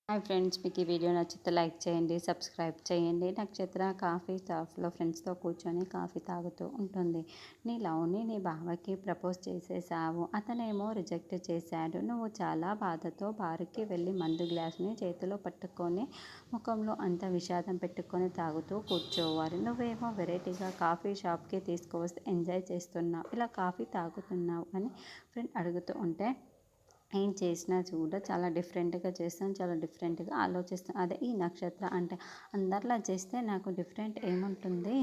Hi friends, మీకు ఈ video నచ్చితే లైక్ చేయండి, సబ్స్క్రైబ్ చేయండి. నక్షత్ర కాఫీ షాప్లో ఫ్రెండ్స్తో కూర్చొని కాఫీ తాగుతూ ఉంటుంది. నీ లవ్ని నీ బావకి ప్రపోజ్ చేసేసావు, అతనేమో రిజెక్ట్ చేశాడు. నువ్వు చాలా బాధతో బారుకి వెళ్ళి మందు గ్లాస్ని చేతిలో పట్టుకొని ముఖంలో అంత విషాదం పెట్టుకొని తాగుతూ కూర్చోవాలి. నువ్వేమో వెరైటీగా కాఫీ షాప్కి తీసుకువస్తే ఎంజాయ్ చేస్తున్నావు, ఇలా కాఫీ తాగుతున్నావు అని ఫ్రెండ్ అడుగుతూ ఉంటే, ఏం చేసినా కూడా చాలా డిఫరెంట్గా చేస్తాను, చాలా డిఫరెంట్గా ఆలోచిస్తాను. అదే ఈ నక్షత్ర అంటే అందరిలా చేస్తే నాకు డిఫరెంట్ ఏముంటుంది,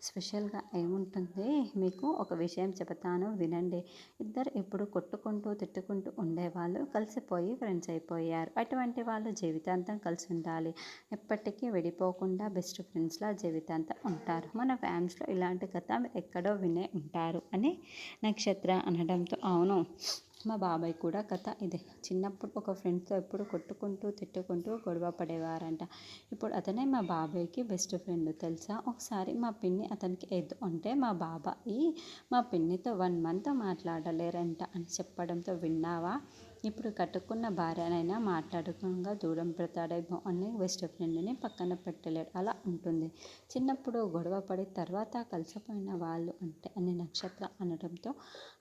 స్పెషల్గా ఏముంటుంది. మీకు ఒక విషయం చెబుతాను, వినండి. ఇద్దరు ఇప్పుడు కొట్టుకుంటూ తిట్టుకుంటూ ఉండేవాళ్ళు కలిసిపోయి ఫ్రెండ్స్ అయిపోయారు. అటువంటి వాళ్ళు జీవితాంతం కలిసి ఉండాలి, ఎప్పటికీ విడిపోకుండా బెస్ట్ ఫ్రెండ్స్లా జీవితాంతం ఉంటారు. మన ఫ్యామిలీలో ఇలాంటి కథ మీరు ఎక్కడో వినే ఉంటారు అని నక్షత్ర అనడంతో, అవును, మా బాబాయ్ కూడా కథ ఇదే. చిన్నప్పుడు ఒక ఫ్రెండ్తో ఎప్పుడు కొట్టుకుంటూ తిట్టుకుంటూ గొడవ పడేవారంట. ఇప్పుడు అతనే మా బాబాయ్కి బెస్ట్ ఫ్రెండ్ తెలుసా. ఒకసారి మా పిన్ని అతనికి ఏదో అంటే మా బాబాయ్ మా పిన్నితో 1 month మాట్లాడలేరంట అని చెప్పడంతో, విన్నావా, ఇప్పుడు కట్టుకున్న భార్యనైనా మాట్లాడకుండా దూరం పెడతాడేమో అని బెస్ట్ ఫ్రెండ్ని పక్కన పెట్టలేడు. అలా ఉంటుంది. చిన్నప్పుడు గొడవ పడి తర్వాత కలిసిపోయిన వాళ్ళు అంటే అని నక్షత్ర అనడంతో,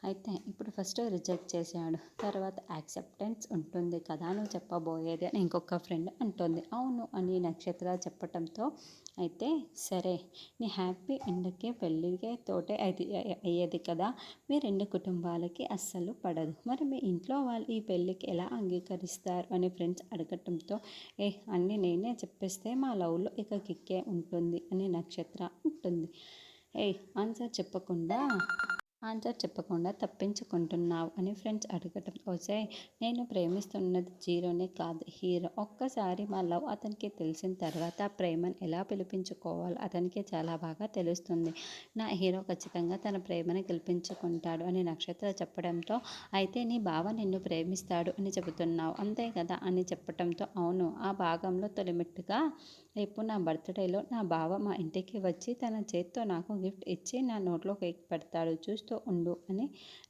అయితే ఇప్పుడు ఫస్ట్ రిజెక్ట్ చేశాడు, తర్వాత యాక్సెప్టెన్స్ ఉంటుంది కదా నువ్వు చెప్పబోయేది అని ఇంకొక ఫ్రెండ్ అంటుంది. అవును అని నక్షత్ర చెప్పటంతో, అయితే సరే, నీ హ్యాపీ ఎండ్కి పెళ్ళికే తోటే అయ్యేది కదా, మీ 2 కుటుంబాలకి అస్సలు పడదు, మరి మీ ఇంట్లో వాళ్ళు ఈ పెళ్ళికి ఎలా అంగీకరిస్తారు అని ఫ్రెండ్స్ అడగటంతో, అన్నీ నేనే చెప్పేస్తే మా లవ్లో ఇక కిక్కే ఉంటుంది అని నక్షత్ర ఉంటుంది. ఆన్సర్ చెప్పకుండా తప్పించుకుంటున్నావు అని ఫ్రెండ్స్ అడగటం, వచ్చే నేను ప్రేమిస్తున్నది జీరోనే కాదు, హీరో. ఒక్కసారి మా లవ్ అతనికి తెలిసిన తర్వాత ప్రేమను ఎలా పిలిపించుకోవాలో అతనికి చాలా బాగా తెలుస్తుంది. నా హీరో ఖచ్చితంగా తన ప్రేమను గెలిపించుకుంటాడు అని నక్షత్ర చెప్పడంతో, అయితే నీ బావ నిన్ను ప్రేమిస్తాడు అని చెబుతున్నావు అంతే కదా అని చెప్పటంతో, అవును, ఆ భాగంలో తొలిమెట్టుగా రేపు నా బర్త్డేలో నా బావ మా ఇంటికి వచ్చి తన చేత్తో నాకు గిఫ్ట్ ఇచ్చి నా నోట్లో కేక్ పెడతాడు, చూస్తూ ఉండు అని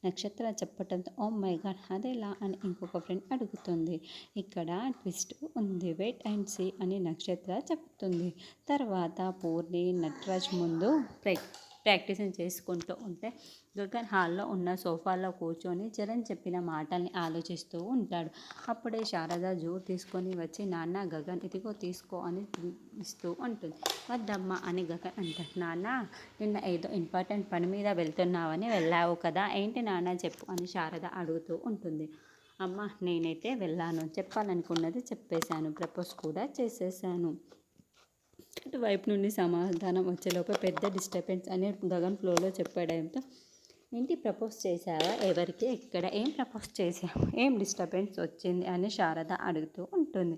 నక్షత్ర చెప్పటంతో, ఓ మై గాడ్, అదేలా అని ఇంకొక ఫ్రెండ్ అడుగుతుంది. ఇక్కడ ట్విస్ట్ ఉంది, వెయిట్ అండ్ సీ అని నక్షత్ర చెప్తుంది. తర్వాత పూర్ణి నటరాజ్ ముందు ప్రాక్టీసింగ్ చేసుకుంటూ ఉంటే, గగన్ హాల్లో ఉన్న సోఫాలో కూర్చొని చరణ్ చెప్పిన మాటల్ని ఆలోచిస్తూ ఉంటాడు. అప్పుడే శారద జోరు తీసుకొని వచ్చి, నాన్న గగన్ ఇదిగో తీసుకో అని ఇస్తూ ఉంటుంది. వద్దమ్మా అని గగన్ అంటాడు. నాన్న, నిన్న ఏదో ఇంపార్టెంట్ పని మీద వెళ్తున్నావని వెళ్ళావు కదా, ఏంటి నాన్న చెప్పు అని శారద అడుగుతూ ఉంటుంది. అమ్మ, నేనైతే వెళ్ళాను, చెప్పాలనుకున్నది చెప్పేశాను, ప్రపోజ్ కూడా చేసేసాను. అటువైపు నుండి సమాధానం వచ్చేలోపు పెద్ద డిస్టర్బెన్స్ అని గగన్ ఫ్లోలో చెప్పడంతో, ఏంటి ప్రపోజ్ చేశావా, ఎవరికి, ఎక్కడ, ఏం ప్రపోజ్ చేసావు, ఏం డిస్టర్బెన్స్ వచ్చింది అని శారద అడుగుతూ ఉంటుంది.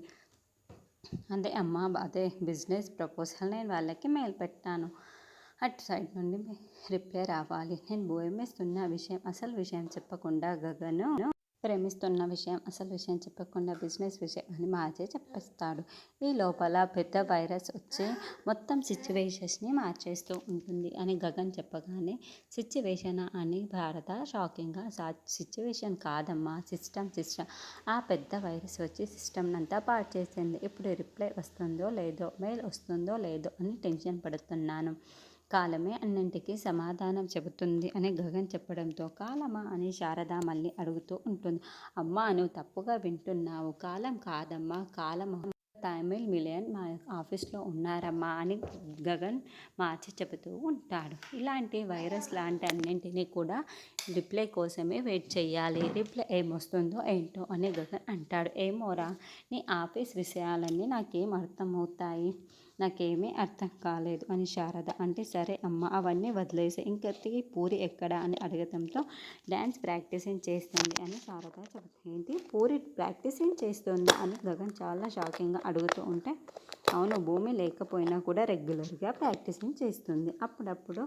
అదే బిజినెస్ ప్రపోజల్ నేను వాళ్ళకి మెయిల్ పెట్టాను, అటు సైడ్ నుండి రిప్లై రావాలి. నేను భూమిస్తున్న విషయం అసలు విషయం చెప్పకుండా గగను ప్రేమిస్తున్న విషయం అసలు విషయం చెప్పకుండా బిజినెస్ విషయం అని మార్చే చెప్పేస్తాడు. ఈ లోపల పెద్ద వైరస్ వచ్చి మొత్తం సిచ్యువేషన్స్ని మార్చేస్తూ ఉంటుంది అని గగన్ చెప్పగానే, సిచ్యువేషనా అని భారత షాకింగ్గా, సిచ్యువేషన్ కాదమ్మా, సిస్టమ్. ఆ పెద్ద వైరస్ వచ్చి సిస్టమ్ అంతా పాడు చేసింది. ఇప్పుడు రిప్లై వస్తుందో లేదో, మెయిల్ వస్తుందో లేదో అని టెన్షన్ పడుతున్నాను. కాలమే అన్నింటికీ సమాధానం చెబుతుంది అని గగన్ చెప్పడంతో, కాలమా అని శారద మళ్ళీ అడుగుతూ ఉంటుంది. అమ్మా, నువ్వు తప్పుగా వింటున్నావు, కాలం కాదమ్మా, కాలం తమిళ్ మిలియన్ మా ఆఫీస్లో ఉన్నారమ్మా అని గగన్ మార్చి చెబుతూ ఉంటాడు. ఇలాంటి వైరస్ లాంటి అన్నింటినీ కూడా రిప్లై కోసమే వెయిట్ చేయాలి, రిప్లై ఏమొస్తుందో ఏంటో అని గగన్ అంటాడు. ఏమోరా, నీ ఆఫీస్ విషయాలన్నీ నాకేం అర్థమవుతాయి, నాకేమీ అర్థం కాలేదు అని శారద అంటే, సరే అమ్మ, అవన్నీ వదిలేసి ఇంకెత్తికి పూరి ఎక్కడా అని అడగడంతో, డ్యాన్స్ ప్రాక్టీసింగ్ చేస్తుంది అని శారద చెబుతుంది. ఏంటి, పూరి ప్రాక్టీసింగ్ చేస్తుంది అని గగన్ చాలా షాకింగ్గా అడుగుతూ ఉంటే, అవును, భూమి లేకపోయినా కూడా రెగ్యులర్గా ప్రాక్టీసింగ్ చేస్తుంది, అప్పుడప్పుడు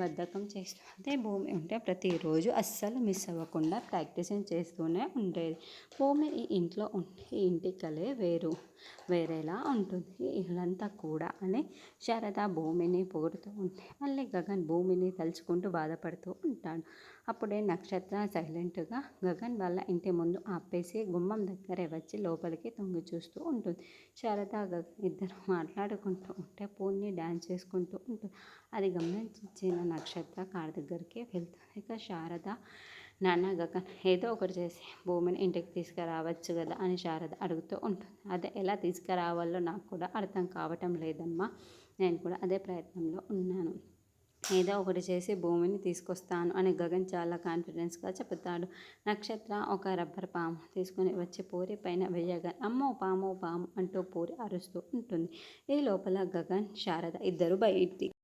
బద్ధకం చేస్తుంది. భూమి ఉంటే ప్రతిరోజు అస్సలు మిస్ అవ్వకుండా ప్రాక్టీసింగ్ చేస్తూనే ఉండేది. భూమి ఈ ఇంట్లో ఉంటే ఈ ఇంటి కలే వేరేలా ఉంటుంది, ఈ ఇల్లంతా కూడా అని శారద భూమిని పొగుడుతూ ఉంటే, మళ్ళీ గగన్ భూమిని తలుచుకుంటూ బాధపడుతూ ఉంటాడు. అప్పుడే నక్షత్ర సైలెంట్గా గగన్ వాళ్ళ ఇంటి ముందు ఆపేసి గుమ్మం దగ్గరే వచ్చి లోపలికి తొంగి చూస్తూ ఉంటుంది. శారద గగన్ ఇద్దరు మాట్లాడుకుంటూ ఉంటే పూర్ణి డ్యాన్స్ చేసుకుంటూ ఉంటుంది. అది గమనించిన నక్షత్ర కారు దగ్గరికి వెళ్తుంది. ఇక శారద నాన్న గగన్ ఏదో ఒకటి చేసి భూమిని ఇంటికి తీసుకురావచ్చు కదా అని శారద అడుగుతూ ఉంటుంది. అదే ఎలా తీసుకురావాలో నాకు కూడా అర్థం కావటం లేదమ్మా, నేను కూడా అదే ప్రయత్నంలో ఉన్నాను. ఏదో ఒకటి చేసి భూమిని తీసుకొస్తాను అని గగన్ చాలా కాన్ఫిడెన్స్గా చెబుతాడు. నక్షత్ర ఒక రబ్బర్ పాము తీసుకుని వచ్చి పూరి పైన వేయగా అమ్మో పాము పాము అంటూ పూరి అరుస్తూ ఉంటుంది. ఈ లోపల గగన్ శారద ఇద్దరు బయటికి